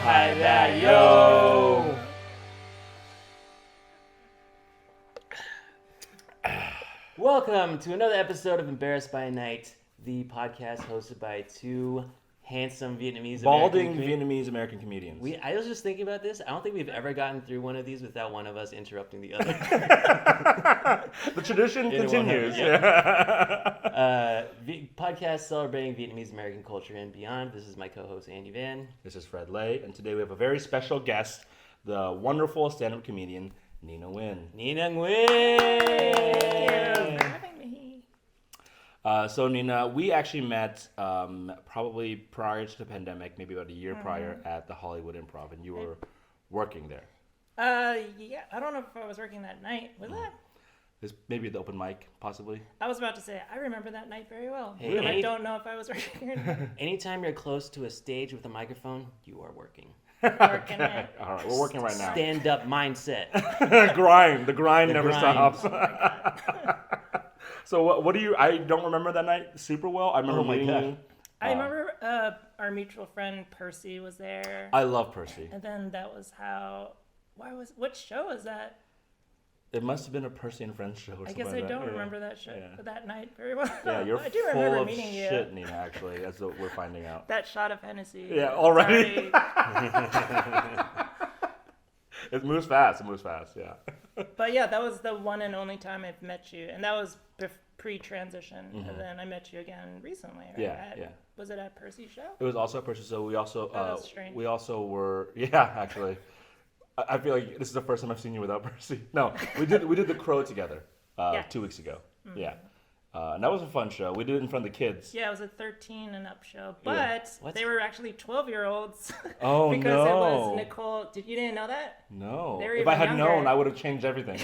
Hi there, yo! Welcome to another episode of Embarrassed by Night, the podcast hosted by two handsome Vietnamese Balding Vietnamese American comedians. I was just thinking about this. I don't think we've ever gotten through one of these without one of us interrupting the other. The tradition continues. Podcast celebrating Vietnamese American culture and beyond. This is my co-host Andy Van. This is Fred Lay, and today we have a very special guest, the wonderful stand-up comedian Nina Nguyen. Nina Nguyen. So Nina, we actually met probably prior to the pandemic, maybe about a year prior at the Hollywood Improv, and you were working there. Yeah, I don't know if I was working that night. Was that? This maybe the open mic, possibly. I was about to say, I remember that night very well. Hey, but I don't know if I was working or not. Anytime you're close to a stage with a microphone, you are working. Working Okay. All right, we're working right now. Stand-up mindset. The grind never grind. stops. So what do you? I don't remember that night super well. I remember meeting you. I remember our mutual friend Percy was there. I love Percy. And then that was how. What show was that? It must have been a Percy and Friends show or something. I guess like I that. don't remember that show that night very well. Yeah, you're I do full remember of meeting shit, you. Nina. Actually, that's what we're finding out. That shot of Hennessy. Yeah, already. Sorry. It moves fast. Yeah. But yeah, that was the one and only time I've met you, and that was pre-transition. And then I met you again recently. Right? Yeah. Was it at Percy's show? It was also a Percy. So we also that's strange. we also were actually. I feel like this is the first time I've seen you without Percy. No, we did the Crow together 2 weeks ago. Mm-hmm. Yeah. And that was a fun show. We did it in front of the kids. Yeah, it was a 13 and up show, but they were actually 12-year-olds. Oh, because no. it was Nicole. You didn't know that? No. They were If I had even known, younger. I would have changed everything.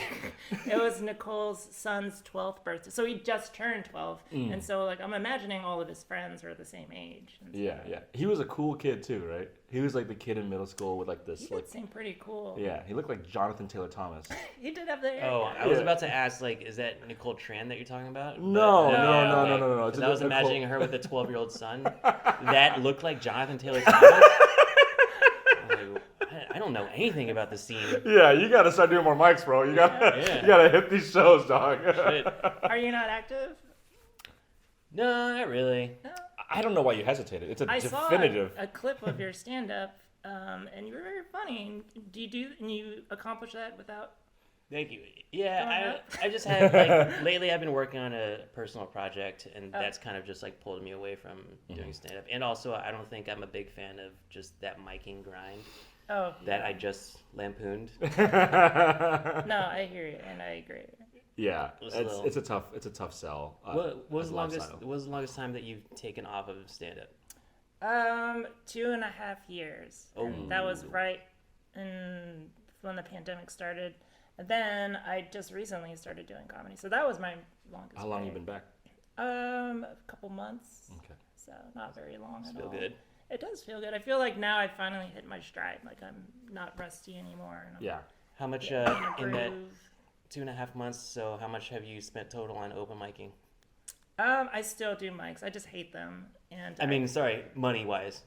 It was Nicole's son's 12th birthday, so he just turned 12, and so like I'm imagining all of his friends are the same age. And so, Yeah. He was a cool kid too, right? He was like the kid in middle school with like this. He did seem pretty cool. Yeah, he looked like Jonathan Taylor Thomas. He did have the hair. Oh, I was about to ask, like, is that Nicole Tran that you're talking about? No. Because It's I was Nicole. imagining her with a 12-year-old son that looked like Jonathan Taylor Thomas. I don't know anything about the scene. Yeah, you gotta start doing more mics, bro. You gotta hit these shows, dog. Shit. Are you not active? No, not really. No. I don't know why you hesitated. It's a I definitive. saw a clip of your stand-up, and you were very funny. And you accomplish that without? Thank you. Yeah, I just have, like, lately I've been working on a personal project, and that's kind of just, like, pulled me away from doing stand-up. And also, I don't think I'm a big fan of just that micing grind that I just lampooned. No, I hear you, and I agree. Yeah, it's a tough sell. What was the longest time that you've taken off of stand-up? 2.5 years. Oh. And that was right when the pandemic started. And then I just recently started doing comedy. So that was my longest. How long break. you been back? A couple months. Okay. So not very long at all. Feel good? It does feel good. I feel like now I finally hit my stride. Like I'm not rusty anymore. And I'm How much in a in that groove. 2.5 months? So how much have you spent total on open micing? I still do mics. I just hate them. And I mean, sorry, money-wise.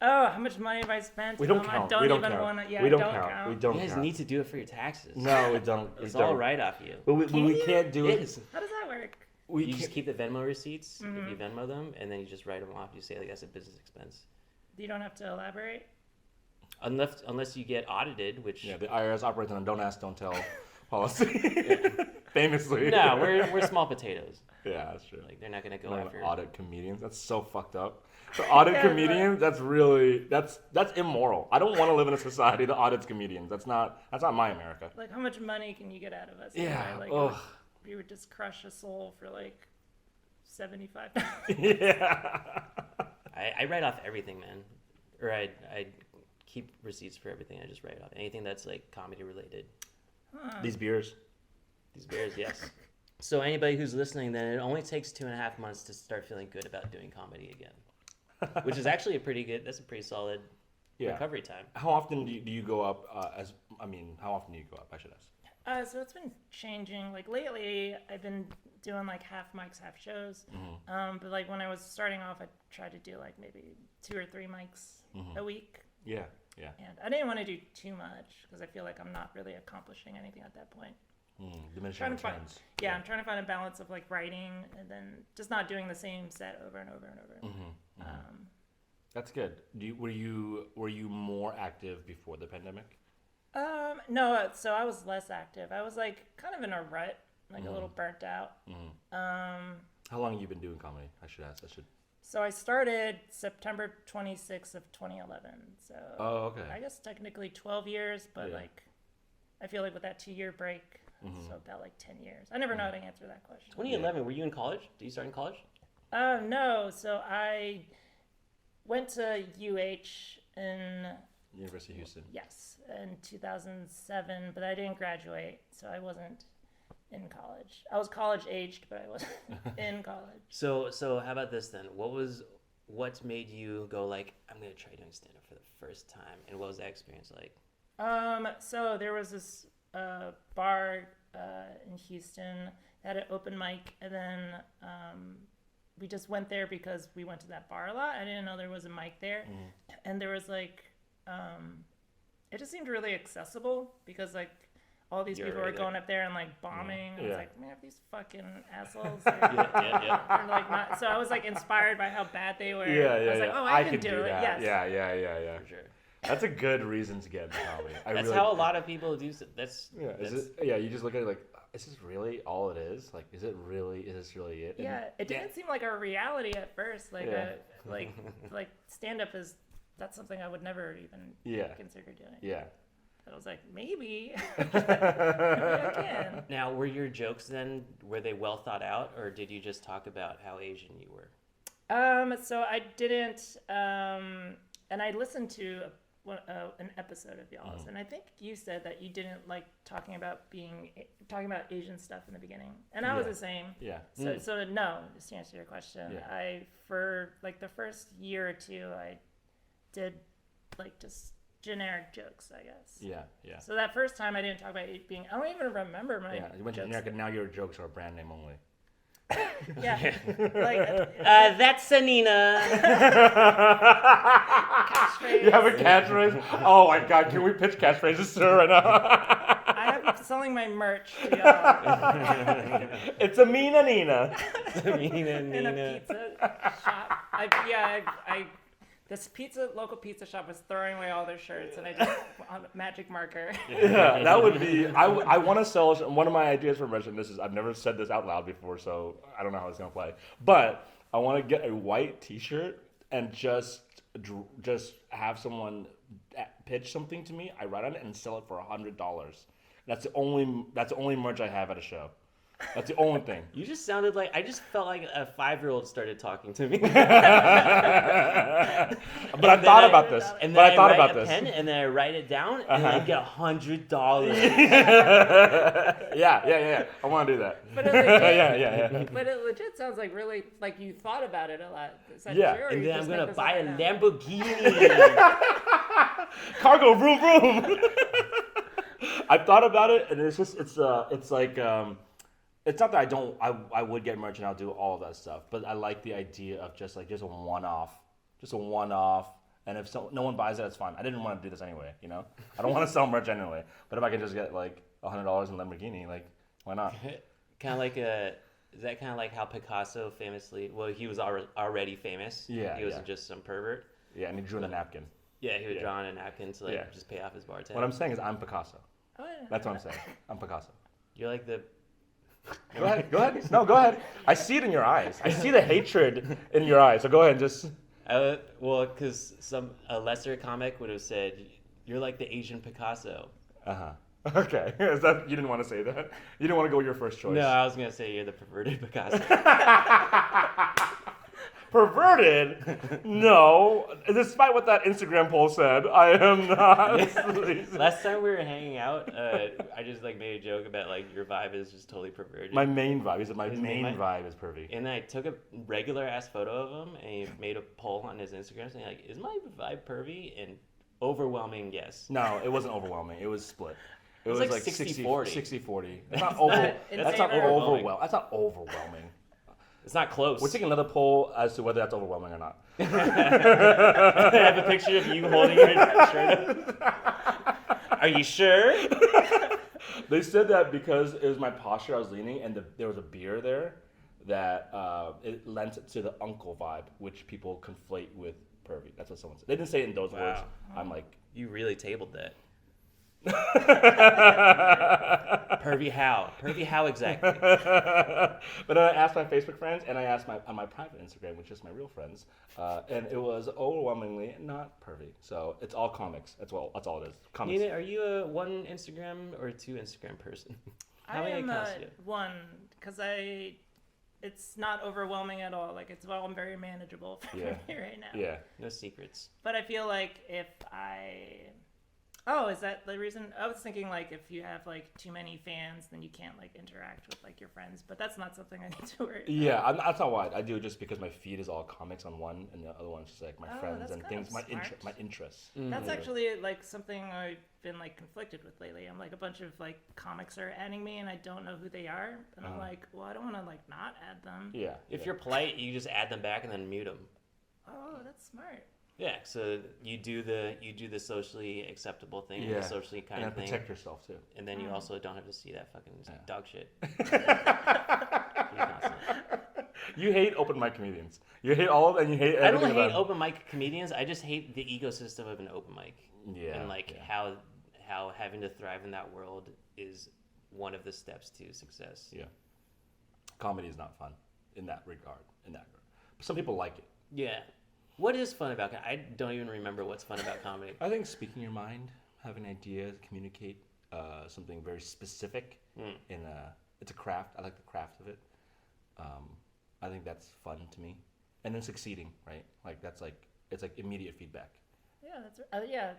how much money have I spent? We don't count. I We don't don't even count. want to. Yeah, We don't I don't count. count. We don't You guys count. need to do it for your taxes. No, we don't. It's all right off you. But we can't do it. How does that work? You just keep the Venmo receipts if you Venmo them, and then you just write them off. You say, like, that's a business expense. You don't have to elaborate. Unless you get audited, which Yeah, the IRS operates on a don't ask, don't tell policy. Famously. no, we're small potatoes. Yeah, that's true. Like, they're not gonna go Like after. audit comedians. That's so fucked up. The audit comedians. That's really that's immoral. I don't want to live in a society that audits comedians. That's not my America. Like, how much money can you get out of us? Yeah. Like, Ugh. you would just crush a soul for like $75. Yeah. I write off everything, man. Or I keep receipts for everything. I just write off anything that's like comedy related. These beers. These bears, yes. So anybody who's listening, then it only takes 2.5 months to start feeling good about doing comedy again, which is actually that's a pretty solid recovery time. How often do you go up? How often do you go up? I should ask. So it's been changing. Like lately, I've been doing like half mics, half shows. But like when I was starting off, I tried to do like maybe 2 or 3 mics a week. Yeah. Yeah. And I didn't want to do too much because I feel like I'm not really accomplishing anything at that point. Diminishing returns. I'm trying to find a balance of like writing and then just not doing the same set over and over and over. That's good. Were you more active before the pandemic? No, so I was less active. I was like kind of in a rut, like a little burnt out. How long have you been doing comedy? I should ask. So I started September 26th of 2011. So okay. I guess technically 12 years, but like I feel like with that 2-year break, so about like 10 years. I never know how to answer that question. 2011, were you in college? Did you start in college? No. So I went to UH in University of Houston. Yes, in 2007, but I didn't graduate, so I wasn't in college. I was college aged, but I wasn't in college. So how about this then? What made you go like, I'm gonna try doing stand up for the first time, and what was that experience like? So there was this bar in Houston that had an open mic, and then we just went there because we went to that bar a lot. I didn't know there was a mic there, and there was like it just seemed really accessible because like all these people were going up there and like bombing. I was like, man, these fucking assholes. They're like not. So I was like inspired by how bad they were. I was like, oh, I can do it. That. Yes. Yeah. For sure. That's a good reason to get into comedy. That's how a lot of people do. That's you just look at it like, is this really all it is? Like, is this really it? Yeah, it didn't seem like a reality at first. Like, like stand up that's something I would never even consider doing. Yeah. But I was like, maybe I can. Now, were your jokes then, were they well thought out, or did you just talk about how Asian you were? So I didn't, and I listened to an episode of y'all's, and I think you said that you didn't like talking about Asian stuff in the beginning, and I was the same. Yeah. So no, just to answer your question, for like the first year or two, I did like just generic jokes, I guess. Yeah. So that first time I didn't talk about it being, I don't even remember my you went to generic, and now your jokes are brand name only. Yeah. Like, that's a Nina. catchphrase. You have a catchphrase? Oh my god, can we pitch catchphrases to her right now? I am selling my merch to y'all. It's a Mina Nina. In a pizza shop. This local pizza shop was throwing away all their shirts, and I just on a magic marker. Yeah, that would be. I want to sell. One of my ideas for merch, and this is, I've never said this out loud before, so I don't know how it's gonna play. But I want to get a white T-shirt and just have someone pitch something to me. I write on it and sell it for $100. That's the only merch I have at a show. That's the only thing. You just sounded like, I just felt like a 5-year-old started talking to me. But I thought about this. And then I write a pen, and then I write it down, and I get $100. Yeah. I want to do that. But it legit, Yeah. But it legit sounds like really like you thought about it a lot. Is that Yeah. true, or And you then I'm just going to make this buy up a right now? Lamborghini. Cargo, vroom, vroom. I thought about it, and it's like, it's not that I would get merch and I'll do all of that stuff, but I like the idea of just a one-off, and if no one buys it, it's fine. I didn't want to do this anyway, I don't want to sell merch anyway, but if I can just get like $100 in Lamborghini, like, why not? Kind of like is that kind of like how Picasso famously, well, he was already famous. Yeah. He wasn't just some pervert. Yeah, and he drew on a napkin. Yeah, he would draw on a napkin to just pay off his bar tab. What I'm saying is I'm Picasso. Oh, yeah. That's what I'm saying. I'm Picasso. You're like the... Go ahead. No, go ahead. I see it in your eyes. I see the hatred in your eyes. So go ahead and just... well, because a lesser comic would have said, you're like the Asian Picasso. Uh-huh. Okay. Is that, you didn't want to say that? You didn't want to go with your first choice? No, I was going to say you're the perverted Picasso. Perverted? No. Despite what that Instagram poll said, I am not. Last time we were hanging out, I just like made a joke about like your vibe is just totally perverted. My main vibe. He said my main vibe is pervy. And I took a regular ass photo of him and he made a poll on his Instagram saying like, is my vibe pervy? And overwhelming yes. No, it wasn't overwhelming. It was split. It was like 60-40. 60-40. That's not overwhelming. That's not overwhelming. It's not close. We're taking another poll as to whether that's overwhelming or not. I have a picture of you holding your shirt up. Are you sure? They said that because it was my posture, I was leaning, and there was a beer there that it lent to the uncle vibe, which people conflate with pervy. That's what someone said. They didn't say it in those words. I'm like, you really tabled that. Pervy how? Pervy how exactly? But then I asked my Facebook friends, and I asked on my private Instagram, which is my real friends, and it was overwhelmingly not pervy. So it's all comics. That's all it is. Comics. Nina, are you a one Instagram or a two Instagram person? How many am accounts do you have? one, because it's not overwhelming at all. Like, it's all very manageable for me right now. Yeah. No secrets. But I feel like if Oh, is that the reason? I was thinking, like, if you have, like, too many fans, then you can't, like, interact with, like, your friends. But that's not something I need to worry about. Yeah, that's not why. I do it just because my feed is all comics on one, and the other one's just, like, my friends and things, my interests. Mm-hmm. That's actually, like, something I've been, like, conflicted with lately. I'm, like, a bunch of, like, comics are adding me, and I don't know who they are. And I'm like, well, I don't want to, like, not add them. Yeah. If you're polite, you just add them back and then mute them. Oh, that's smart. Yeah, so you do the socially acceptable thing, the socially kind and of thing, protect yourself too. and then you also don't have to see that fucking dog shit. You hate open mic comedians. You hate all of them. And you hate. I don't everything hate about open mic comedians. I just hate the ecosystem of an open mic. Yeah. And like how having to thrive in that world is one of the steps to success. Yeah. Comedy is not fun in that regard. But some people like it. Yeah. What is fun about I don't even remember what's fun about comedy. I think speaking your mind, having ideas, communicate something very specific it's a craft. I like the craft of it. I think that's fun to me. And then succeeding, right? Like it's like immediate feedback. Yeah, that's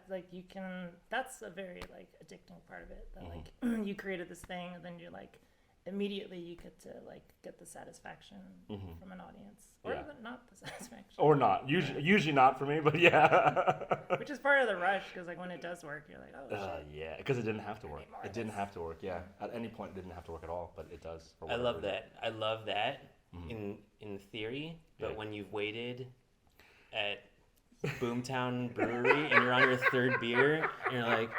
like you can. That's a very like addicting part of it. That like you created this thing, and then you're like immediately you get to like get the satisfaction from an audience, or not the satisfaction, or not. Usually not for me, but yeah. Which is part of the rush, because like when it does work, you're like, oh shit. Yeah, because it didn't have to work. It didn't have to work. Yeah, at any point it didn't have to work at all, but it does. I love that. I love that in theory, but when you've waited at Boomtown Brewery and you're on your third beer, and you're like,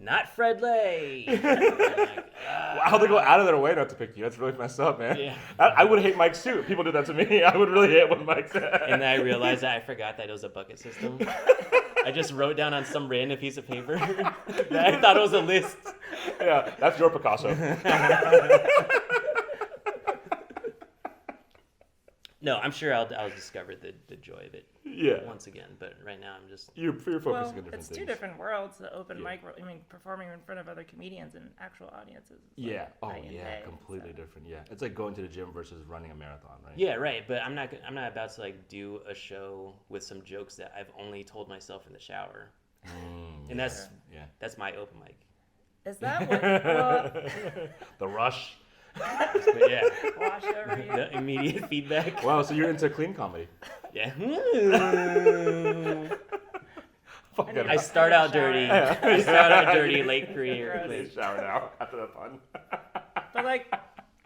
not Fred Lay. How they go out of their way not to pick you? That's really messed up, man. Yeah. I would hate Mike's too. People do that to me. I would really hate what Mike said. And then I realized that I forgot that it was a bucket system. I just wrote down on some random piece of paper that I thought it was a list. Yeah, that's your Picasso. No, I'm sure I'll discover the joy of it once again. But right now I'm just... You're focusing on different it's things. two different worlds, the open mic world. I mean, performing in front of other comedians and actual audiences. Yeah. Like Completely different. Yeah. It's like going to the gym versus running a marathon, right? Yeah, right. But I'm not about to like do a show with some jokes that I've only told myself in the shower. And that's my open mic. Is that what... Well, The rush. But yeah, wash over you? the immediate feedback. Wow, so you're into clean comedy. Yeah. I start out dirty. I start out dirty, late career. Gross. Shower now after the fun. But like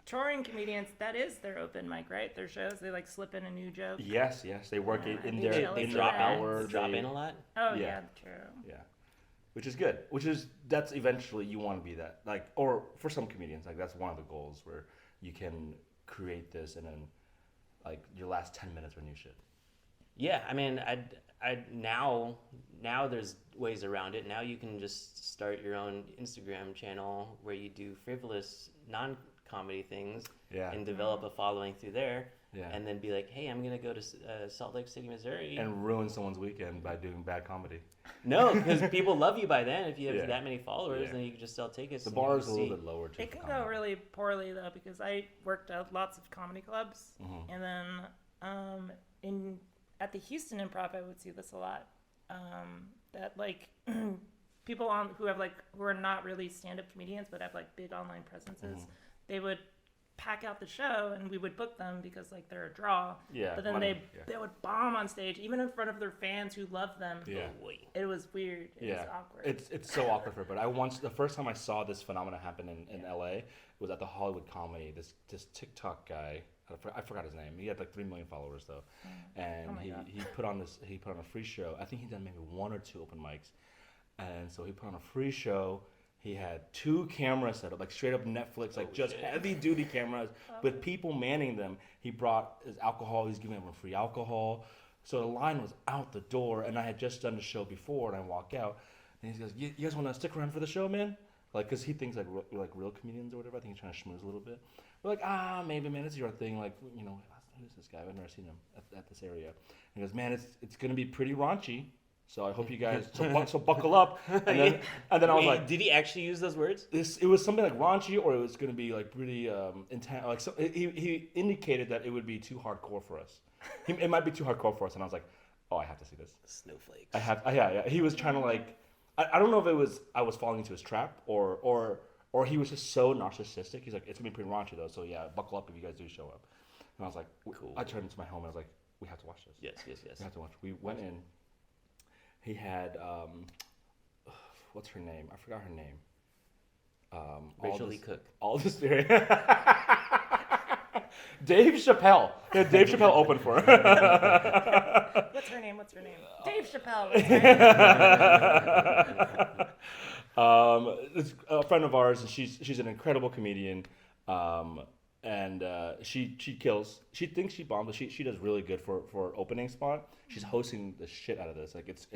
touring comedians, that is their open mic, right? Their shows, they like slip in a new joke. Yes. They work it in I'm their jealous of drop that. hour. drop in a lot. Oh Yeah. yeah, true. Yeah. Which is good. That's eventually you want to be that. Like, or for some comedians, like that's one of the goals where you can create this and then like your last 10 minutes are new shit. Yeah, I mean, I now there's ways around it. Now you can just start your own Instagram channel where you do frivolous non-comedy things and develop a following through there. Yeah. And then be like, hey, I'm going to go to Salt Lake City, Missouri. And ruin someone's weekend by doing bad comedy. No, because people love you by then. If you have that many followers, then you can just sell tickets. The bar is a little bit lower. Too, it can go really poorly though, because I worked at lots of comedy clubs, and then at the Houston Improv, I would see this a lot. That like people who are not really stand-up comedians but have like big online presences, they would pack out the show, and we would book them because like they're a draw. Yeah, But then money, they would bomb on stage, even in front of their fans who loved them. Yeah. It was weird. It was awkward. It's so awkward for her. But the first time I saw this phenomenon happen in LA was at the Hollywood Comedy. This TikTok guy, I forgot his name. He had like 3 million followers though, and he put on a free show. I think he done maybe 1 or 2 open mics, and so he put on a free show. He had 2 cameras set up, like straight up Netflix, like just heavy duty cameras with people manning them. He brought his alcohol. He's giving everyone free alcohol. So the line was out the door, and I had just done the show before, and I walk out, and he goes, "You guys want to stick around for the show, man?" Like, cause he thinks we're like real comedians or whatever. I think he's trying to schmooze a little bit. We're like, maybe, man, it's your thing. Like, you know, who's this guy? I've never seen him at this area. And he goes, "Man, it's gonna be pretty raunchy. So I hope you guys so buckle up." And then I was like, did he actually use those words? It was something like raunchy, or it was going to be like pretty intense. Like he indicated that it would be too hardcore for us. It might be too hardcore for us, and I was like, "Oh, I have to see this." Snowflakes. Yeah. He was trying to like, I don't know if it was I was falling into his trap, or he was just so narcissistic. He's like, "It's gonna be pretty raunchy though, so yeah, buckle up if you guys do show up." And I was like, "Cool." I turned into my home and I was like, "We have to watch this." Yes. We have to watch. We went in. He had what's her name? I forgot her name. Rachel Lee Cook. All this Dave Chappelle. Yeah, Dave Chappelle opened for her. What's her name? Dave Chappelle. What's her name? It's a friend of ours, and she's an incredible comedian. And she kills. She thinks she bombed, but she does really good for opening spot. She's hosting the shit out of this. Like it's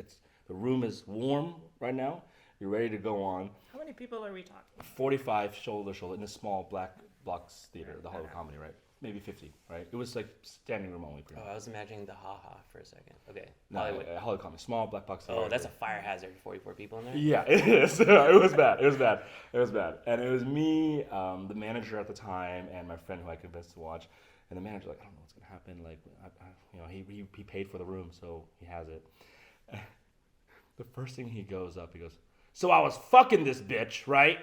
the room is warm right now. You're ready to go on. How many people are we talking? 45 shoulder to shoulder in a small black box theater, the Hollywood Comedy, right? Maybe 50, right? It was like standing room only. I was imagining the Ha-Ha for a second. Okay. No, Hollywood Comedy, small black box theater. Oh, that's a fire hazard. 44 people in there. Yeah, it is. It was bad. And it was me, the manager at the time, and my friend who I convinced to watch. And the manager like, "I don't know what's gonna happen. Like, he paid for the room, so he has it." The first thing he goes, "So I was fucking this bitch, right?"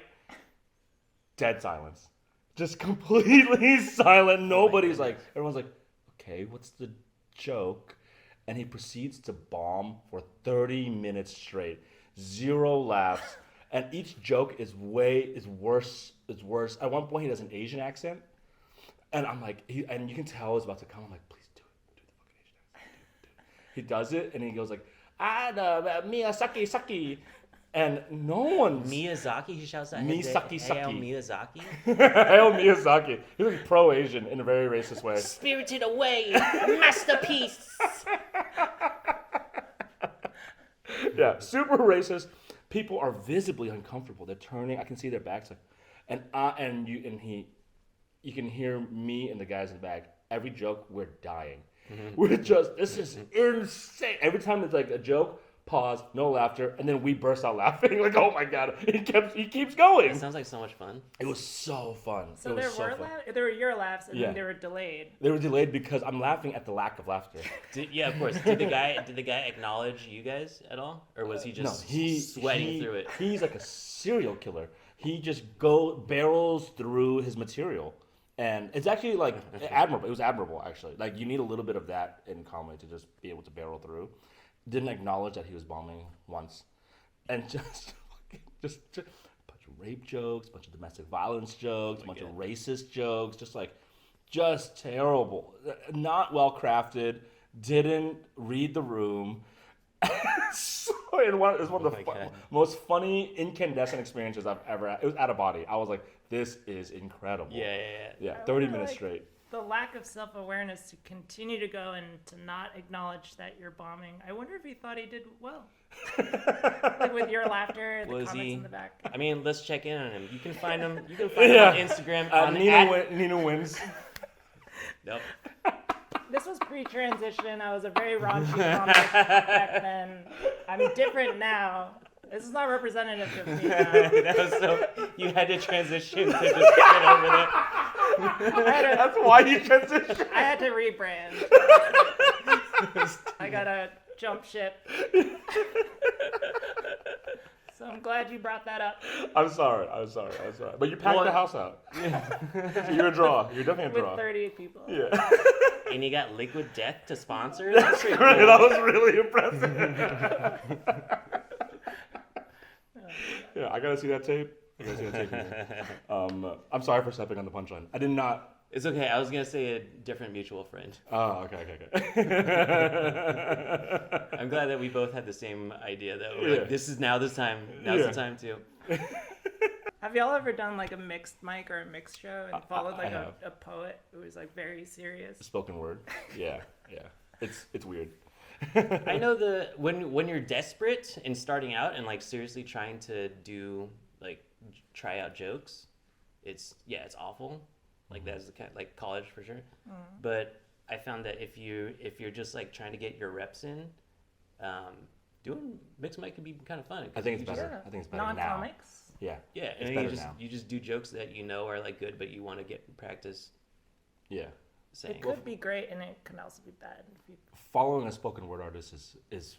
Dead silence. Just completely silent. Nobody's like, everyone's like, "Okay, what's the joke?" And he proceeds to bomb for 30 minutes straight. 0 laughs. And each joke is worse. At one point, he does an Asian accent. And I'm like, and you can tell it's about to come. I'm like, "Please do it. Do the fucking Asian accent. Do it. He does it, and he goes like, Miyazaki. And no one's... Miyazaki? He shouts out, Miyazaki. Hayao Miyazaki? Hayao Miyazaki. He's like pro-Asian in a very racist way. Spirited Away, masterpiece. Yeah, super racist. People are visibly uncomfortable. They're turning. I can see their backs. You can hear me and the guys in the back. Every joke, we're dying. Mm-hmm. This is insane. Every time it's like a joke, pause, no laughter, and then we burst out laughing. Like, oh my God, he keeps going. It sounds like so much fun. It was so fun. So there were your laughs, and then they were delayed. They were delayed because I'm laughing at the lack of laughter. Yeah, of course. Did the guy acknowledge you guys at all, or was he just sweating through it? He's like a serial killer. He just barrels through his material. And it's actually like admirable. It was admirable, actually. Like, you need a little bit of that in comedy to just be able to barrel through. Didn't acknowledge that he was bombing once, and just a bunch of rape jokes, a bunch of domestic violence jokes, a bunch of racist jokes, just terrible, not well crafted. Didn't read the room. It was one of the most funny incandescent experiences I've ever had. It was out of body. I was like, "This is incredible." Yeah. 30 minutes straight. The lack of self-awareness to continue to go and to not acknowledge that you're bombing. I wonder if he thought he did well. Like with your laughter, the comments in the back. I mean, let's check in on him. You can find him. You can find him on Instagram. Nina wins. Nope. This was pre-transition. I was a very raunchy comic back then. I'm different now. This is not representative of me now. You had to transition to just get over that. That's why you transitioned. I had to rebrand. I gotta jump ship. So I'm glad you brought that up. I'm sorry. But you packed the house out. You're a draw. You're definitely a draw. With 38 people. Yeah. And you got Liquid Death to sponsor? That's pretty cool. That was really impressive. Yeah, I gotta see that tape. I'm sorry for stepping on the punchline. I did not. It's okay. I was going to say a different mutual friend. Oh, okay. I'm glad that we both had the same idea, though. Yeah. Like, this time. Now's the time, too. Have y'all ever done like a mixed mic or a mixed show and followed like have. a poet who was like very serious? Spoken word. Yeah. It's weird. I know when you're desperate and starting out and like seriously trying to do like try out jokes, it's awful. Like that's the kind like college for sure. But I found that if you're just like trying to get your reps in, doing mixed mic can be kind of fun. I think it's better. I think it's better now. Non-comics? Yeah. Yeah, It's and better now. you just do jokes that you know are like good, but you want to get practice Yeah. saying. It could be great and it can also be bad. If you, Following a spoken word artist is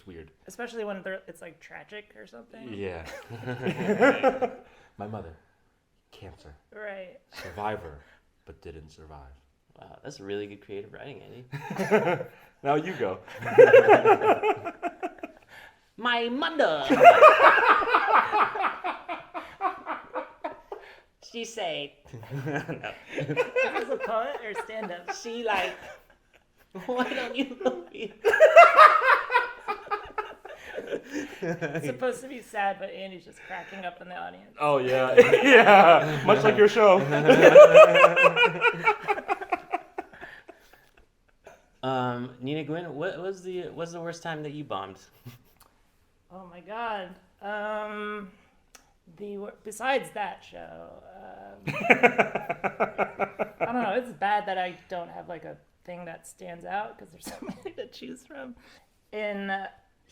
weird. especially when it's like tragic or something. Yeah. My mother, cancer, Right. survivor, but didn't survive. Wow, that's really good creative writing, Andy. Now you go. My mother. She said. No. Is this a poet or stand-up? She like. Why don't you love me? It's supposed to be sad, but Andy's just cracking up in the audience. Oh yeah, yeah. Much like your show. Nina Nguyen, what was the worst time that you bombed? Oh my God. Besides that show, I don't know. It's bad that I don't have like a thing that stands out because there's so many to choose from. In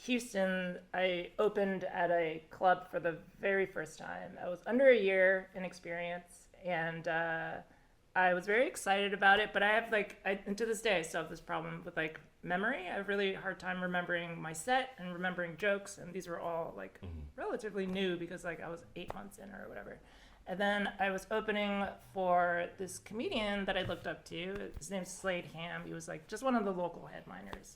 Houston, I opened at a club for the very first time. I was under a year in experience, and I was very excited about it. But I have and to this day, I still have this problem with like memory. I have a really hard time remembering my set and remembering jokes, and these were all like relatively new because like I was 8 months in or whatever. And then I was opening for this comedian that I looked up to. His name's Slade Ham. He was like just one of the local headliners.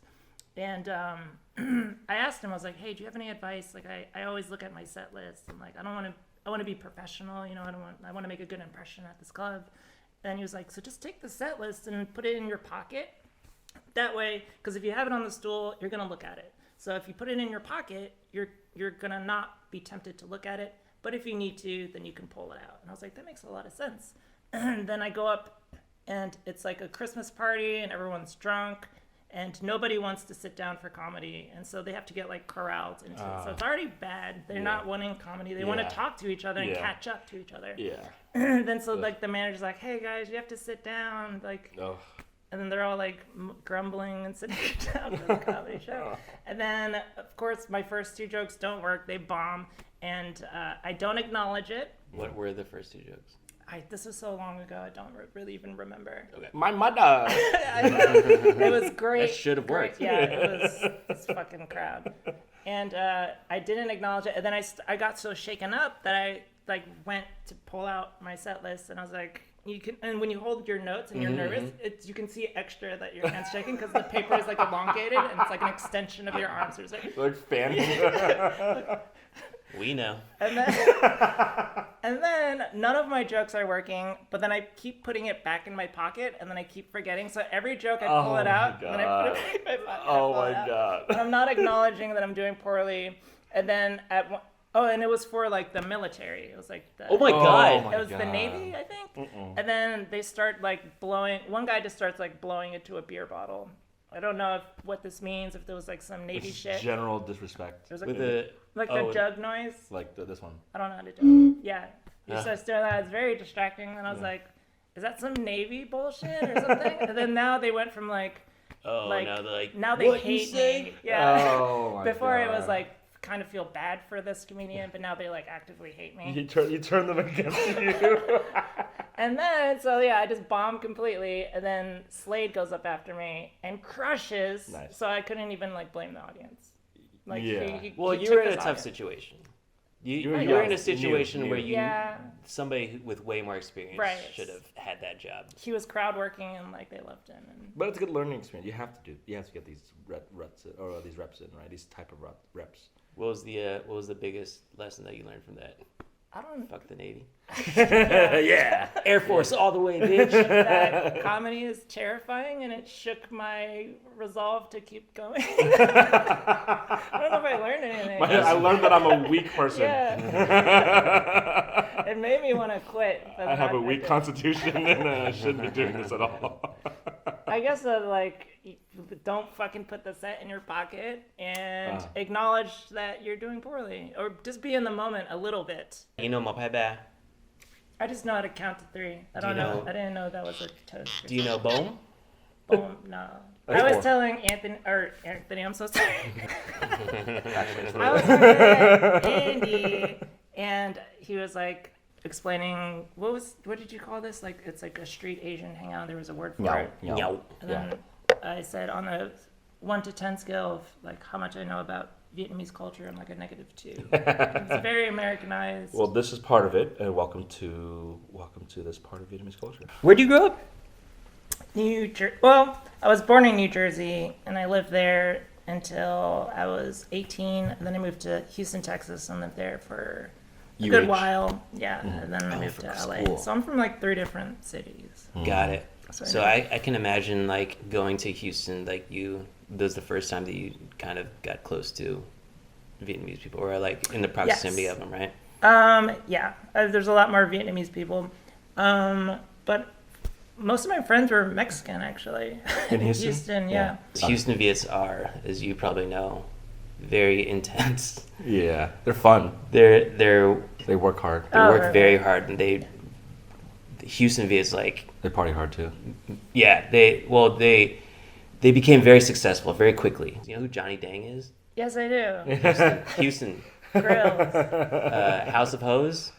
And I asked him, I was like, hey, do you have any advice? Like I always look at my set list and like I want to be professional, you know, I want to make a good impression at this club. And he was like, so just take the set list and put it in your pocket. That way, because if you have it on the stool, you're gonna look at it. So if you put it in your pocket, you're gonna not be tempted to look at it. But if you need to, then you can pull it out. And I was like, that makes a lot of sense. And then I go up and it's like a Christmas party and everyone's drunk and nobody wants to sit down for comedy. And so they have to get like corralled into it. So it's already bad. They're not wanting comedy. They want to talk to each other and catch up to each other. Yeah. And then so like the manager's like, hey guys, you have to sit down. Like, and then they're all like grumbling and sitting down for the comedy show. And then of course my first two jokes don't work. They bomb. And I don't acknowledge it. What were the first two jokes? This was so long ago, I don't really even remember. Okay. My mother. It was great. That should have worked. Yeah, it was this fucking crowd. And I didn't acknowledge it. And then I got so shaken up that I like went to pull out my set list. And I was like, and when you hold your notes and you're nervous, you can see extra that your hand's shaking because the paper is like elongated and it's like an extension of your arms. So it's like fanning. We know. And then none of my jokes are working, but then I keep putting it back in my pocket, and then I keep forgetting. So every joke I pull it out, and then I put it back in my pocket. Oh my god! And I'm not acknowledging that I'm doing poorly. And then and it was for like the military. It was like oh my god! It was the Navy, I think. And then they start like blowing. One guy just starts like blowing into a beer bottle. I don't know what this means. If there was like some Navy shit. General disrespect. It was like the jug noise. Like this one. I don't know how to do it. Yeah. He starts doing that. It's very distracting. And I was like, is that some Navy bullshit or something? And then now they went from like, now they hate me. Yeah. Oh my Before god. it was like, kind of feel bad for this comedian, but now they like actively hate me. You turn them against you. And then, I just bombed completely. And then Slade goes up after me and crushes. Nice. So I couldn't even like blame the audience. Like, Yeah. Well, he you were took in a us tough on it. situation. were You were young, in a situation where you Yeah. somebody with way more experience Right. should have had that job. He was crowd working, and like they loved him. And But it's a good learning experience. You have to get these reps in, or these reps in, right? These type of reps. What was the biggest lesson that you learned from that? I don't. Fuck the Navy. Yeah. Air Force all the way, bitch. That comedy is terrifying, and it shook my resolve to keep going. I don't know if I learned anything. I learned that I'm a weak person. Yeah. It made me want to quit. But I have a weak didn't. constitution and I shouldn't be doing this at all. I guess don't fucking put the set in your pocket and acknowledge that you're doing poorly, or just be in the moment a little bit. You know Mopeba. I just know how to count to 3. I don't know. I didn't know that was a toast. Do you know Bohm? Boom, no. That's I was cool. telling Anthony, I'm so sorry. I was talking to Andy, and he was like explaining what did you call this? Like, it's like a street Asian hangout. There was a word for it. Nyậu. And then I said on a 1 to 10 scale of like how much I know about Vietnamese culture, I'm like a -2. It's very Americanized. Well, this is part of it, and welcome to this part of Vietnamese culture. Where'd you grow up? Well, I was born in New Jersey, and I lived there until I was 18. And then I moved to Houston, Texas, and lived there for a good while. Yeah, and then I moved to LA. cool. So I'm from like 3 different cities. Got it. So So I can imagine like going to Houston, like that was the first time that you kind of got close to Vietnamese people, or like in the proximity Yes. of them, right? Yeah, there's a lot more Vietnamese people, but most of my friends were Mexican actually. In Houston? Yeah. Houston Viets are, as you probably know, very intense. Yeah, they're fun. They They work hard. work right, very hard, and the Houston Viets, like, They party hard too. yeah, they became very successful very quickly. You know who Johnny Dang is? Yes, I do. Houston, Grills. House of Hose,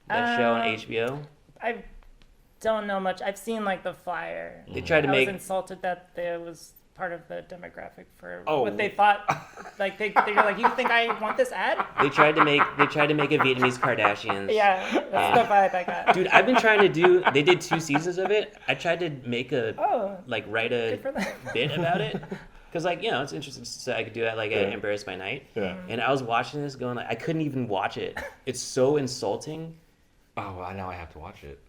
that show on HBO. I don't know much. I've seen like the flyer. They tried to I make was insulted that there was part of the demographic for Oh. what they thought. Like they're like, you think I want this ad? They tried to make a Vietnamese Kardashians. Yeah, that's the vibe I got. Dude, I've been trying to do. They did 2 seasons of it. I tried to make write a Good for them. bit about it, because like it's interesting. So I could do that like at Embarrassed by Night. Yeah. And I was watching this, going like, I couldn't even watch it. It's so insulting. Oh, well, now I have to watch it.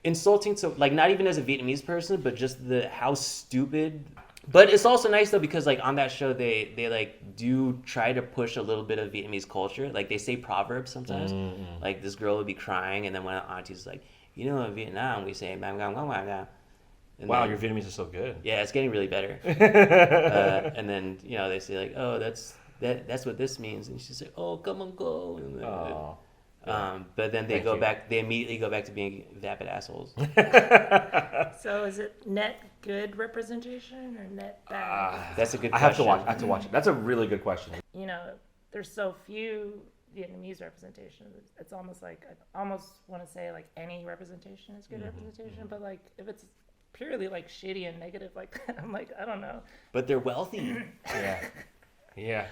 Insulting To like not even as a Vietnamese person, but just how stupid. But it's also nice though, because like on that show they like do try to push a little bit of Vietnamese culture. Like they say proverbs sometimes. Like this girl would be crying, and then one auntie's like, in Vietnam we say bang bang bang bang bang. Wow, your Vietnamese is so good. Yeah, it's getting really better. And then they say like, oh, that's what this means, and she's like, oh, come on, go. And then, but then they immediately go back to being vapid assholes. So is it net good representation or net bad? That's a good I question. have to watch it. That's a really good question. There's so few Vietnamese representation. It's almost like I almost want to say like any representation is good representation, but like if it's purely like shitty and negative like that, I'm like, I don't know. But they're wealthy. Yeah,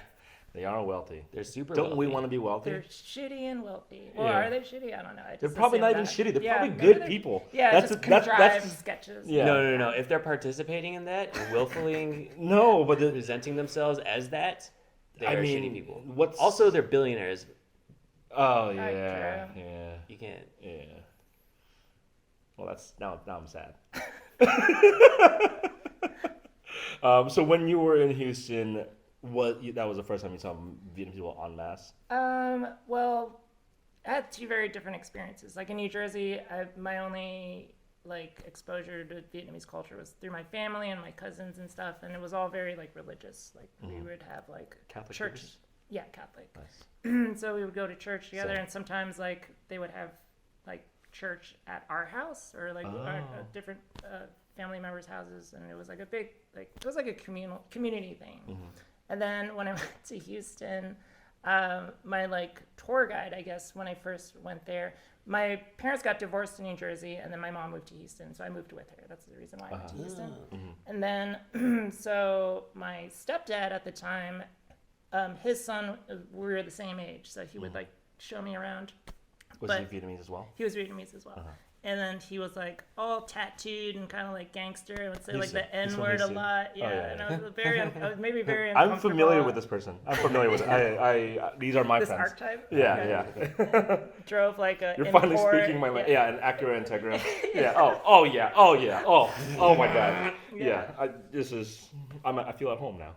they are wealthy. They're super Don't wealthy. we want to be wealthy? They're shitty and wealthy. Well, Yeah. are they shitty? I don't know. I They're just probably not assume even that. shitty. They're Yeah, probably maybe good they're- people. Yeah, just contrived sketches. Yeah. No. If they're participating in that and willfully No, but presenting themselves as that, they're shitty people. What's Also, they're billionaires. Oh True. yeah. You can't. Yeah. Well, that's now I'm sad. So when you were in Houston, that was the first time you saw Vietnamese people en masse? Well, I had 2 very different experiences. Like in New Jersey, my only like exposure to Vietnamese culture was through my family and my cousins and stuff, and it was all very like religious. Like we would have like Catholic church. churches? Yeah, Catholic. Nice. So we would go to church together, Same. and sometimes like they would have like church at our house or like different family members' houses, and it was like a big it was like a community thing. And then when I went to Houston, my like tour guide, I guess, when I first went there, my parents got divorced in New Jersey, and then my mom moved to Houston, so I moved with her. That's the reason why I went to Houston. And then, so my stepdad at the time his son, we were the same age, so he would like show me around. Was he Vietnamese as well? He was Vietnamese as well. And then he was like all tattooed and kind of like gangster and would say like the N word a lot. Yeah, and I was very, I was maybe very uncomfortable. I'm familiar with this person. I'm familiar with it. I these are my this friends. archetype. Yeah. Drove like a. You're finally import. speaking my language. Yeah, an Acura Integra. Yeah. Oh my God. Yeah. I feel at home now.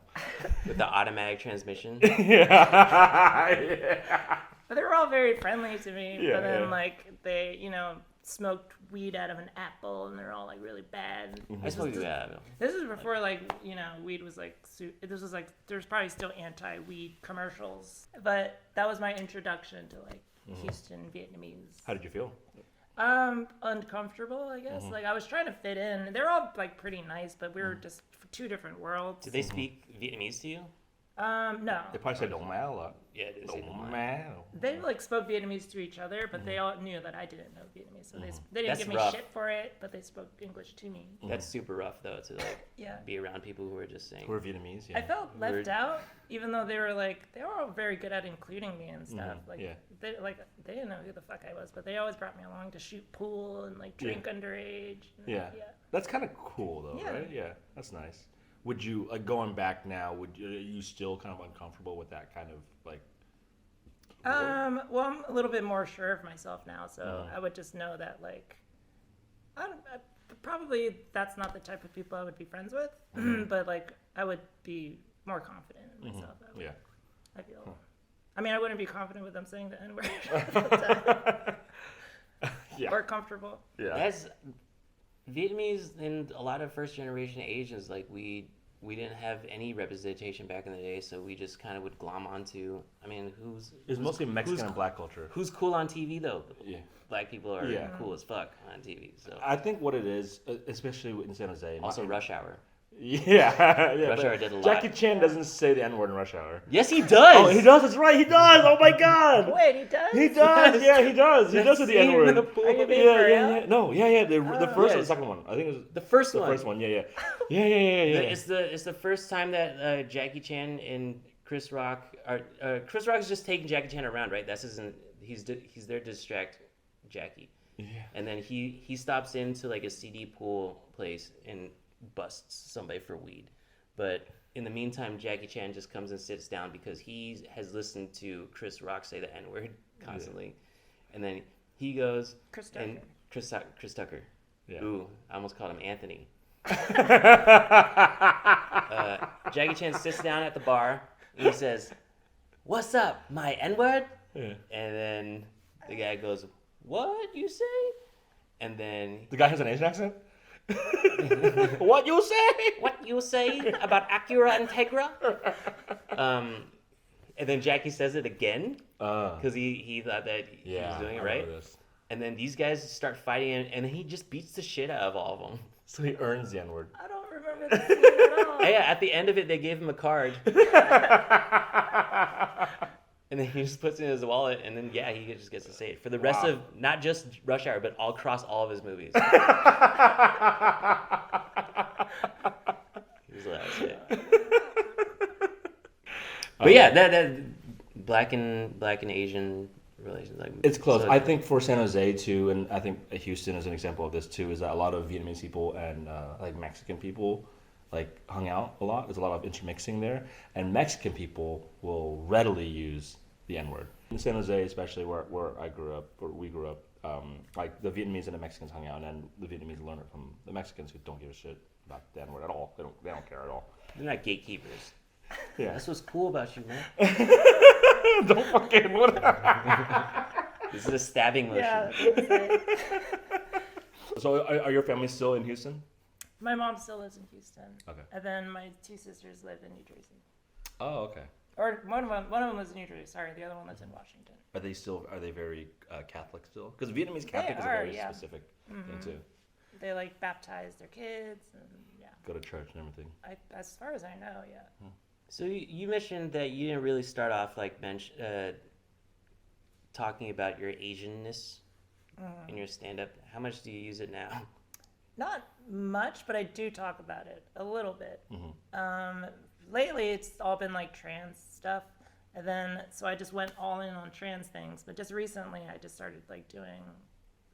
With the automatic transmission. Yeah. But they were all very friendly to me. Yeah, but then yeah. like they, smoked weed out of an apple, and they're all like really bad. I smoked This is before like weed was like this was like there's probably still anti-weed commercials, but that was my introduction to like Houston Vietnamese. How did you feel? Uncomfortable, I guess. Like I was trying to fit in. They're all like pretty nice, but we were just two different worlds. Did they speak Vietnamese to you? No. They probably said "Don't matter" a lot. Yeah, they say Don't matter. They like spoke Vietnamese to each other, but they all knew that I didn't know Vietnamese, so they didn't That's give me rough. shit for it, but they spoke English to me. That's super rough though to like Yeah. be around people who are just saying. We're Vietnamese. Yeah. I felt left out, even though they were all very good at including me and stuff. yeah. They didn't know who the fuck I was, but they always brought me along to shoot pool and like drink underage. And, Yeah. That's kind of cool though, Yeah. right? Yeah, that's nice. Would you going back now? Are you still kind of uncomfortable with that kind of like? Well, I'm a little bit more sure of myself now, so I would just know that like, probably that's not the type of people I would be friends with, but like I would be more confident in myself. Yeah. I feel. I mean, I wouldn't be confident with them saying the N word. Yeah. Or comfortable. Yeah. That's Vietnamese and a lot of first generation Asians, like we didn't have any representation back in the day, so we just kind of would glom onto. I mean, It's mostly Mexican and black culture. who's cool on TV though? Yeah. Black people are Yeah. cool as fuck on TV. So I think what it is, especially in San Jose. also Rush Hour. Yeah. Rush but Hour did a lot. Jackie Chan doesn't say the N-word in Rush Hour. Yes, he does. Oh, he does. That's right. He does. Oh my God. Wait, he does? He does. Yeah, he does. He does with the scene N-word. in the pool. Are you being Yeah, for yeah, real? yeah. No, yeah. The first or Yes. the second one. I think it was The first the one. first one. Yeah. Yeah. It's the first time that Jackie Chan and Chris Rock are. Chris Rock is just taking Jackie Chan around, right? That's his. He's there to distract Jackie. Yeah. And then he stops into like a CD pool place and busts somebody for weed. But in the meantime, Jackie Chan just comes and sits down because he has listened to Chris Rock say the N-word constantly. And then he goes Chris Tucker. and Chris Tucker. Yeah. Ooh, I almost called him Anthony. Jackie Chan sits down at the bar and he says, "What's up, my N-word?" Yeah. And then the guy goes, "What you say?" And then The guy has an Asian accent. What you say? "What you say about Acura Integra?" And then Jackie says it again because he thought that he was doing it right. And then these guys start fighting, and then he just beats the shit out of all of them. So he earns the N-word. I don't remember the scene at all. Yeah, at the end of it, they gave him a card. And then he just puts it in his wallet, and then, yeah, he just gets to say it. For the rest of, not just Rush Hour, but all across all of his movies. He was allowed to say it. But yeah, that black and Asian relations. Like, It's close. so- I think for San Jose too, and I think Houston is an example of this too, is that a lot of Vietnamese people and like Mexican people like hung out a lot. There's a lot of intermixing there, and Mexican people will readily use the N-word. In San Jose, especially where we grew up, like the Vietnamese and the Mexicans hung out, and the Vietnamese learn it from the Mexicans who don't give a shit about the N-word at all. They don't care at all. They're not gatekeepers. Yeah. That's what's cool about you, man. Don't fucking what? This is a stabbing motion. Yeah. So are your family still in Houston? My mom still lives in Houston. Okay. And then my two sisters live in New Jersey. Oh, okay. Or one of them lives in New Jersey. Sorry, the other one lives in Washington. Are they very Catholic still? Because Vietnamese Catholic is a are, very yeah. specific thing too. They like baptize their kids and yeah. Go to church and everything. As far as I know, yeah. So you mentioned that you didn't really start off like talking about your Asianness in your stand-up. How much do you use it now? Not much, but I do talk about it a little bit. lately it's all been like trans stuff. And then, so I just went all in on trans things. But just recently, I just started like doing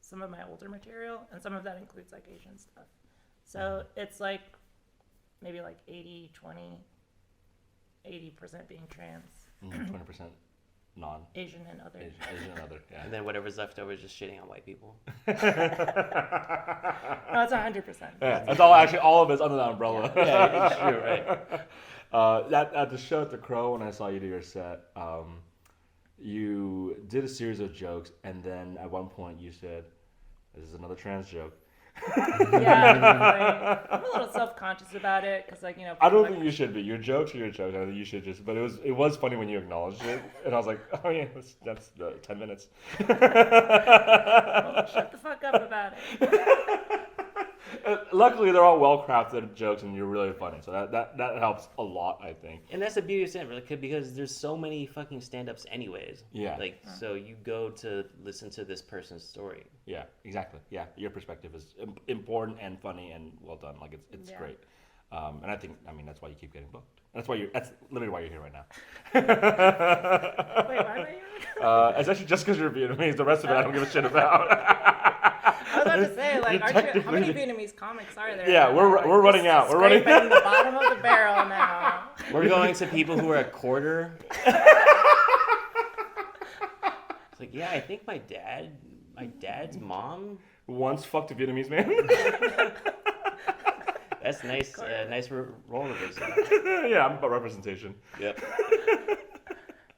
some of my older material, and some of that includes like Asian stuff. So it's like maybe like 80, 20, 80% being trans. 20% non. Asian and other. Asian and other, yeah. And then whatever's left over is just shitting on white people. No, it's 100%. Yeah, that's all. Actually, all of it's under the umbrella. Yeah, it's true, right? At the show at the Crow, when I saw you do your set, you did a series of jokes, and then at one point you said, "This is another trans joke." Yeah, I'm a little self-conscious about it because, like, I don't think you should be. Your jokes are your jokes. I think you should just. But it was funny when you acknowledged it, and I was like, oh yeah, that's 10 minutes. Well, shut the fuck up about it. Luckily, they're all well-crafted jokes, and you're really funny. So that helps a lot, I think. And that's the beauty of stand-up, really, because there's so many fucking stand-ups anyways. Yeah. Like, so you go to listen to this person's story. Yeah, exactly. Yeah, your perspective is important and funny and well done. Like it's great. And I mean that's why you keep getting booked. That's literally why you're here right now. Wait, why am I here? It's actually just because you're Vietnamese. The rest of it I don't give a shit about. I was about to say, like, how many Vietnamese comics are there? Yeah, we're running out. We're running Scraping the bottom of the barrel now. We're going to people who are a quarter. It's like, yeah, I think my dad's mom. Once fucked a Vietnamese man. That's nice. Nice role reversal. Yeah, I'm about representation. Yep.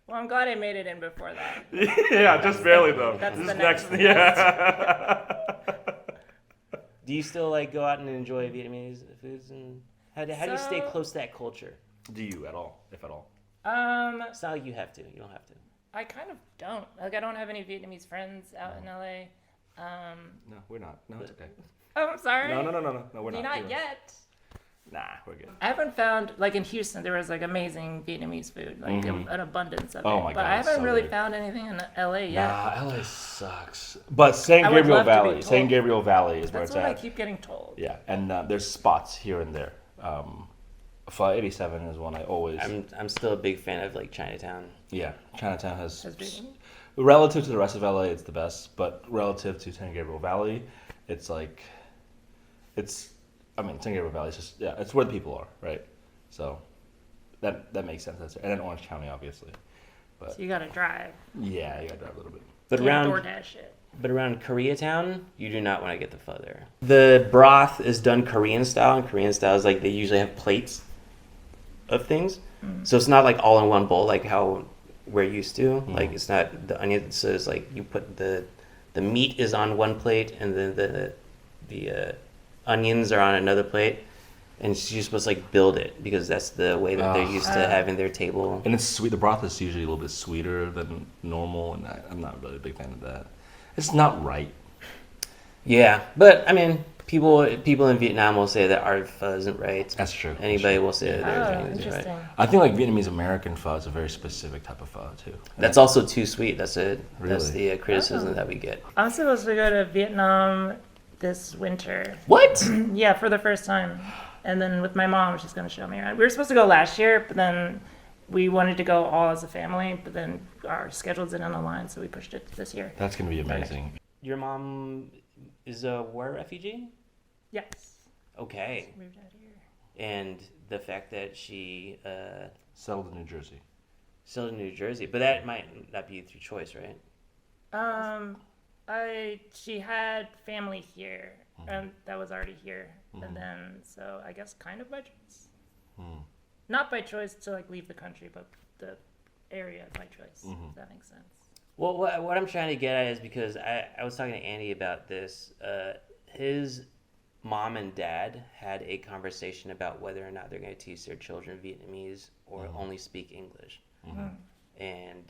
Well, I'm glad I made it in before that. Yeah, just barely though. That's this the next. next. Yeah. Do you still like go out and enjoy Vietnamese foods, and how do you stay close to that culture? Do you at all, if at all? It's not like you have to. You don't have to. I kind of don't. Like, I don't have any Vietnamese friends out in LA. No, we're not. No, it's okay. Oh, I'm sorry. No, we're not. Not yet. Nah, we're good. I haven't found, like, in Houston, there was like amazing Vietnamese food, like an abundance of it. Oh my but God, I it's haven't so really good. found anything in LA yet. Nah, LA sucks. But San I would Gabriel love to be Valley. told. San Gabriel Valley is where That's it's what I at. keep getting told. Yeah, and there's spots here and there. Pho 87 is one I always. I'm still a big fan of like Chinatown. Yeah, Chinatown has. Has Vietnamese? Relative to the rest of LA, it's the best. But relative to San Gabriel Valley, it's like, San Gabriel Valley is just it's where the people are, right? So, that makes sense. And then Orange County, obviously. But So you gotta drive. yeah, you gotta drive a little bit. But Can't around DoorDash it. Koreatown, you do not want to get the pho there. The broth is done Korean style, and Korean style is like they usually have plates of things. So it's not like all in one bowl like how we're used to. Like it's not the onion. So it's like you put the meat is on one plate, and then the onions are on another plate, and you're supposed to like build it because that's the way that they're used to having their table. And it's sweet. The broth is usually a little bit sweeter than normal, and I'm not really a big fan of that. It's not right. Yeah, but I mean, people in Vietnam will say that our pho isn't right. That's true. Anybody will say that their Oh, Chinese is right. interesting. I think like Vietnamese American pho is a very specific type of pho too. That's also too sweet. That's it. That's Really? the criticism that we get. I'm supposed to go to Vietnam this winter. What? Yeah, for the first time. And then with my mom, she's going to show me around. We were supposed to go last year, but then we wanted to go all as a family, but then our schedules didn't align, so we pushed it to this year. That's gonna be amazing. Your mom is a war refugee? Yes. Okay. She moved out here. And the fact that she Settled in New Jersey. still in New Jersey, but that might not be through choice, right? She had family here, and that was already here, and then so I guess kind of by choice. Not by choice to like leave the country, but the area by choice. If that makes sense. Well, what I'm trying to get at is because I was talking to Andy about this. His mom and dad had a conversation about whether or not they're going to teach their children Vietnamese or only speak English. And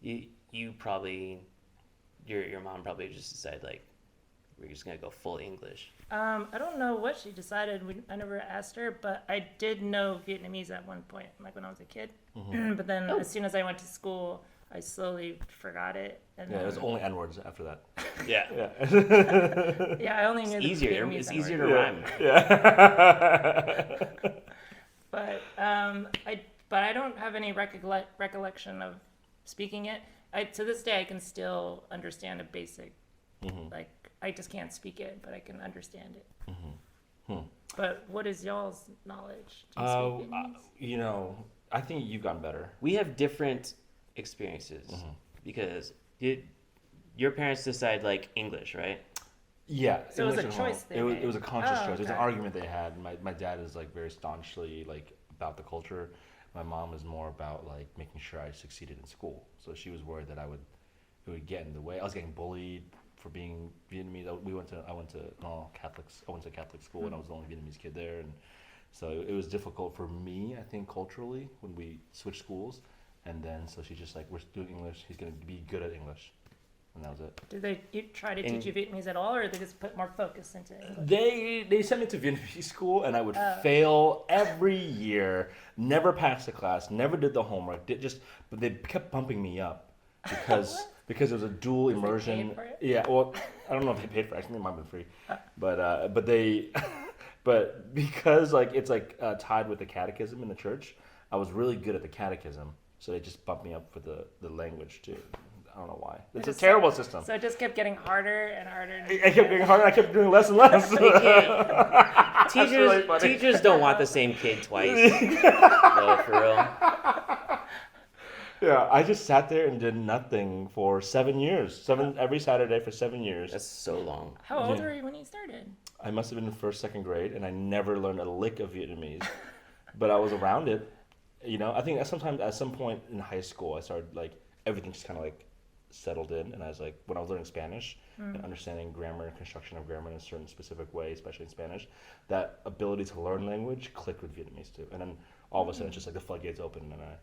you probably, your mom probably just decided like, we're just going to go full English. I don't know what she decided. I never asked her, but I did know Vietnamese at one point, like when I was a kid. But then as soon as I went to school, I slowly forgot it. And Yeah, then, it was only N words after that. Yeah. yeah, I only knew the Easier. Vietnamese It's N-word. easier to rhyme. Yeah. But I don't have any recollection of speaking it. To this day, I can still understand a basic, like, I just can't speak it, but I can understand it. But what is y'all's knowledge? Do you speak Vietnamese? I think you've gotten better. We have different experiences because your parents decide like English, right? Yeah. So it was a choice they made. It was a conscious choice. It was an okay. argument they had. My dad is like very staunchly like about the culture. My mom is more about like making sure I succeeded in school. So she was worried that it would get in the way. I was getting bullied for being Vietnamese. I went to Catholic school and I was the only Vietnamese kid there, and so it was difficult for me, I think, culturally when we switched schools. And then so she's just like, we're doing English. He's gonna be good at English, and that was it. Did they try to teach you Vietnamese at all, or did they just put more focus into English? They sent me to Vietnamese school, and I would fail every year. Never passed the class. Never did the homework. But they kept bumping me up because it was a dual immersion. They paid for it? Yeah. Well, I don't know if they paid for it. I think it might have been free. But they, but because like it's like tied with the catechism in the church, I was really good at the catechism, so they just bumped me up for the language too. I don't know why. It's a terrible system. So it just kept getting harder and harder. I kept getting harder. I kept doing less and less. Teachers don't want the same kid twice. No, for real. Yeah, I just sat there and did nothing for 7 years. Every Saturday for 7 years. That's so long. How old were you when you started? I must have been in first, second grade, and I never learned a lick of Vietnamese, but I was around it. I think at some point in high school, I started like everything just kind of like settled in, and I was like, when I was learning Spanish and understanding grammar and construction of grammar in a certain specific way, especially in Spanish, that ability to learn language clicked with Vietnamese too. And then all of a sudden, it's just like the floodgates opened, and I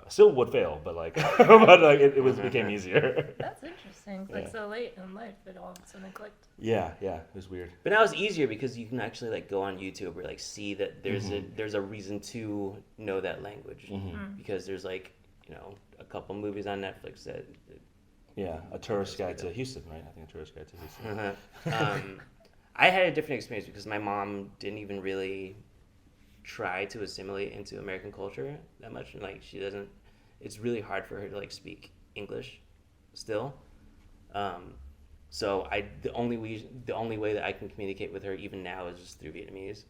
still would fail, but like, it became easier. That's interesting. Like so late in life, it all of a sudden clicked. Yeah, it was weird. But now it's easier because you can actually like go on YouTube or like see that there's a reason to know that language because there's like a couple movies on Netflix that. A tourist guide to Houston, right? I think a tourist guide to Houston. I had a different experience because my mom didn't even really try to assimilate into American culture that much. And like she doesn't, it's really hard for her to like speak English still. So the only way that I can communicate with her even now is just through Vietnamese,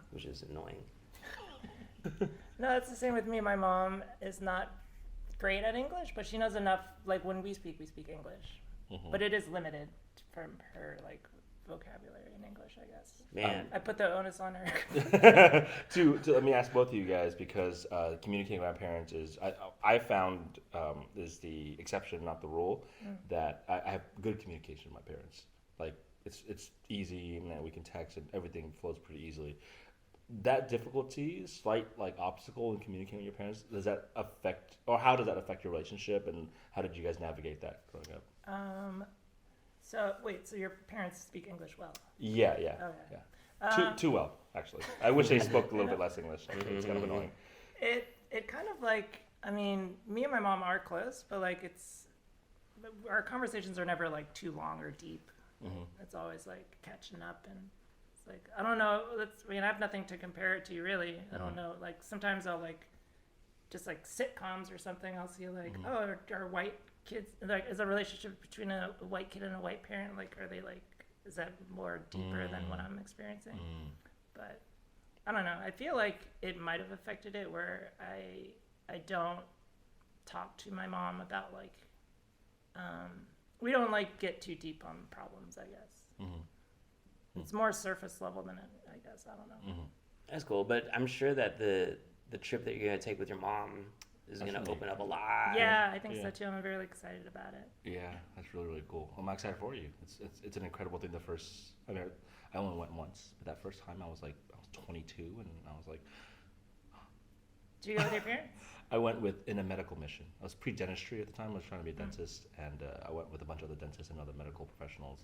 which is annoying. No, it's the same with me. My mom is not great at English, but she knows enough. Like when we speak English, but it is limited from her like vocabulary in English, I guess. Man, I put the onus on her. to let me ask both of you guys, because communicating with my parents I found is the exception, not the rule. That I have good communication with my parents. Like it's easy, and we can text, and everything flows pretty easily. That difficulty, slight like obstacle in communicating with your parents, does that affect, or how does that affect your relationship, and how did you guys navigate that growing up? So your parents speak English well? Yeah. Okay. Yeah. Too well, actually. I wish they spoke a little bit less English. Actually. It's kind of annoying. It kind of like, I mean, me and my mom are close, but like our conversations are never like too long or deep. It's always like catching up, and it's like, I don't know. I have nothing to compare it to really. I don't know. Like sometimes I'll like, just like sitcoms or something, I'll see like, are white kids, like, is a relationship between a white kid and a white parent, like, are they like, is that more deeper than what I'm experiencing? But I don't know. I feel like it might have affected it where I don't talk to my mom about like, we don't like get too deep on problems, I guess. It's more surface level than I guess. I don't know. That's cool, but I'm sure that the trip that you're gonna take with your mom is gonna open up a lot. Yeah, I think so too. I'm very excited about it. Yeah, that's really, really cool. I'm excited for you. It's an incredible thing. I only went once, but that first time I was 22, and I was like. Did you go with your parents? I went in a medical mission. I was pre-dentistry at the time. I was trying to be a dentist, and I went with a bunch of other dentists and other medical professionals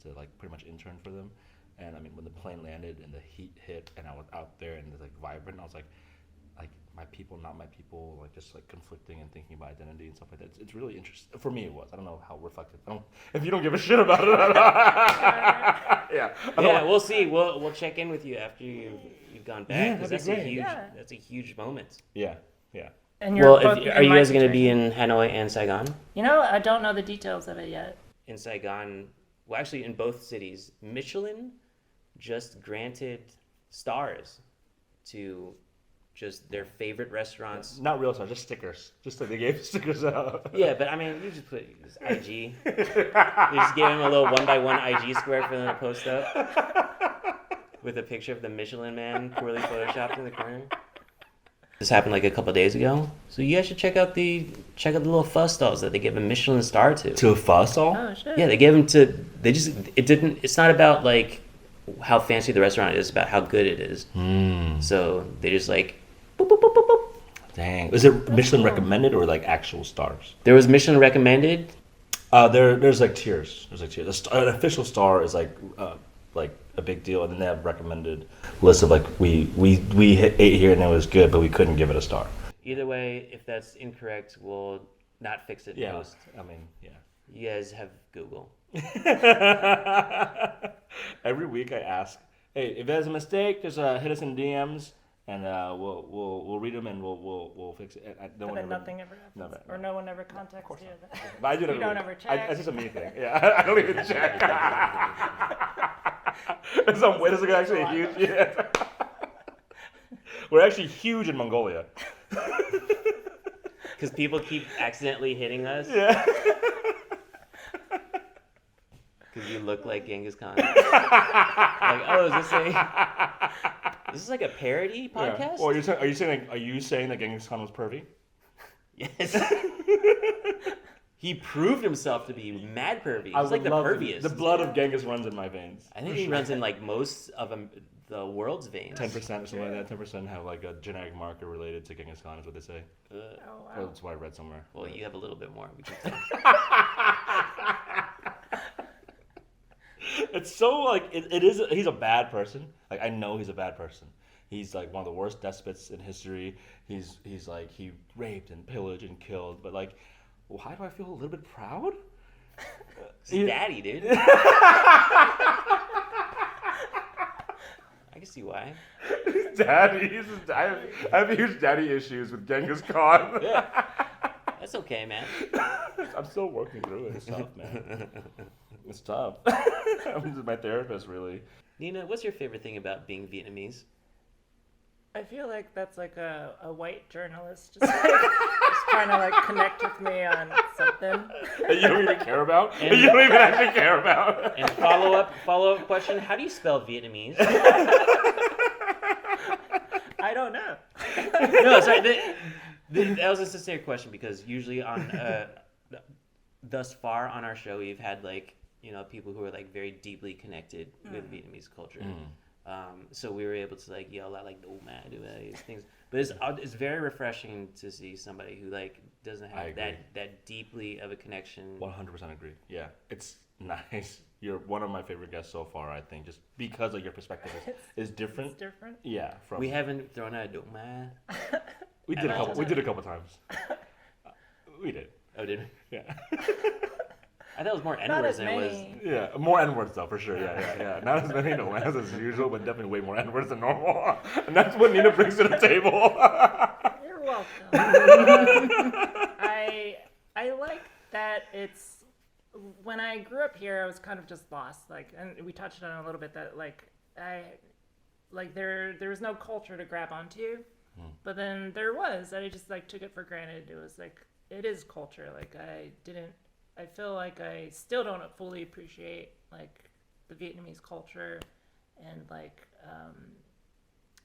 to like pretty much intern for them. And I mean, when the plane landed and the heat hit, and I was out there and it was like vibrant, I was like my people, not my people, like just like conflicting and thinking about identity and stuff like that. It's really interesting. For me, it was. I don't know how reflective. If you don't give a shit about it. Yeah. We'll see. We'll check in with you after you've gone back because that'd be great. that's a huge moment. Yeah. And you're Well, both are you guys going to be in? in Hanoi and Saigon? You know, I don't know the details of it yet. In Saigon, well, actually, in both cities, Michelin just granted stars to just their favorite restaurants. Not real stars, just stickers. Just like they gave stickers out. Yeah, but I mean, you just put IG. You just gave him a little 1x1 IG square for them to post up with a picture of the Michelin man poorly photoshopped in the corner. This happened like a couple of days ago, so you guys should check out the little pho stalls that they give a Michelin star to. To a pho stall? Oh shit. Yeah, they gave them to. They just. It didn't. It's not about like how fancy the restaurant is. It's about how good it is. So they just like. Boop, boop, boop, boop, boop. Dang. Is it Michelin recommended or like actual stars? There was Michelin recommended. There's like tiers. There's like tiers. An official star is like a big deal, and then they have recommended lists of like we ate here and it was good, but we couldn't give it a star. Either way, if that's incorrect, we'll not fix it. Yeah. Post. I mean, yeah. You guys have Google. Every week I ask, hey, if there's a mistake, just hit us in DMs, and we'll read them and we'll fix it. But then nothing ever happens, or no one ever contacts you. But I do You don't ever check. It's just a me thing. Yeah, I don't even check. This is actually huge. Yeah. We're actually huge in Mongolia. Because people keep accidentally hitting us. Yeah. Because you look like Genghis Khan. Like, oh, is this like a parody podcast? Yeah. Well, are you saying that Genghis Khan was pervy? Yes. He proved himself to be mad pervy. He's like the perviest. The blood of Genghis runs in my veins. I think he runs in like most of the world's veins. 10% or something like that. 10% have like a genetic marker related to Genghis Khan is what they say. Oh Or wow. that's what I read somewhere. Well, you have a little bit more. We can tell. It's so like it is. He's a bad person. Like I know he's a bad person. He's like one of the worst despots in history. He's like he raped and pillaged and killed. But like, why do I feel a little bit proud? He's daddy, dude. I can see why. Daddy. I have huge daddy issues with Genghis Khan. Yeah. That's okay, man. I'm still working through it. It's tough, man. It's tough. My therapist really. Nina, what's your favorite thing about being Vietnamese? I feel like that's like a white journalist just trying to like connect with me on something. That you don't even care about? That you don't even actually care about? And follow-up question, how do you spell Vietnamese? I don't know. No, sorry. That was a sincere question because usually on thus far on our show we've had like people who are like very deeply connected with Vietnamese culture. So we were able to like yell out like "Oh man," do these things. But it's very refreshing to see somebody who like doesn't have that deeply of a connection. 100% agree. Yeah, it's nice. You're one of my favorite guests so far. I think just because of your perspective is different. It's different. Yeah, we haven't thrown out "Oh man." We did a couple. We did a couple times. We did. Oh, did we? Yeah. I thought it was more Not N-words as than it was. many. Yeah, more N-words though, for sure. Yeah. Not as many nomads as usual, but definitely way more N-words than normal. And that's what Nina brings to the table. You're welcome. I like that it's when I grew up here, I was kind of just lost. Like, and we touched on it a little bit that there was no culture to grab onto, but then there was. I just like took it for granted. It was like it is culture. Like I feel like I still don't fully appreciate like the Vietnamese culture and like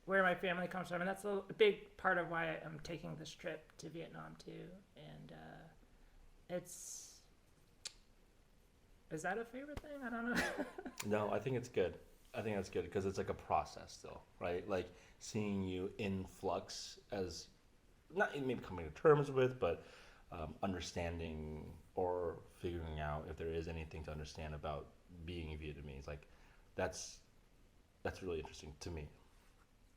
where my family comes from, and that's a big part of why I'm taking this trip to Vietnam too. And is that a favorite thing? I don't know. No, I think it's good. I think that's good because it's like a process still, right? Like seeing you in flux as not maybe coming to terms with, but understanding or figuring out if there is anything to understand about being Vietnamese. Like that's really interesting to me.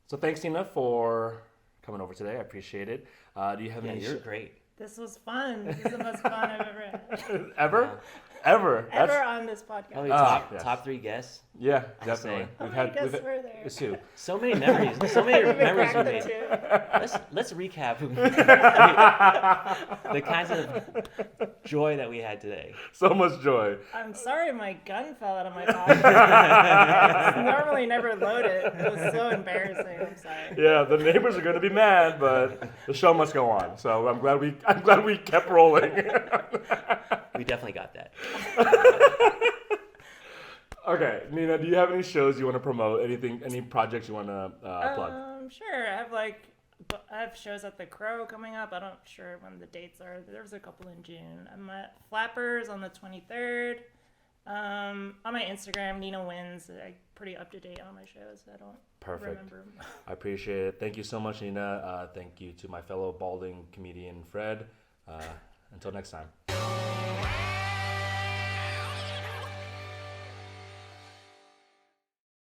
So thanks, Nina, for coming over today. I appreciate it. Do you have any? You're great. This was fun. This is the most fun I've ever had. Ever? Ever. ever on this podcast. Probably yes. top 3 guests. Yeah, definitely. say. How many guests were there? It's 2. So many memories. So many Even memories we cracked made. the Let's recap the kinds of joy that we had today. So much joy. I'm sorry my gun fell out of my pocket. It's normally never loaded. It was so embarrassing. I'm sorry. Yeah, the neighbors are going to be mad, but the show must go on. So I'm glad we kept rolling. We definitely got that. Okay, Nina, do you have any shows you want to promote? Any projects you want to plug? Sure. I have shows at the Crow coming up. I'm not sure when the dates are. There's a couple in June. I'm at Flappers on the 23rd. On my Instagram, Nina Nguyen. I'm pretty up to date on my shows. I don't remember. I appreciate it. Thank you so much, Nina. Thank you to my fellow balding comedian, Fred. Until next time.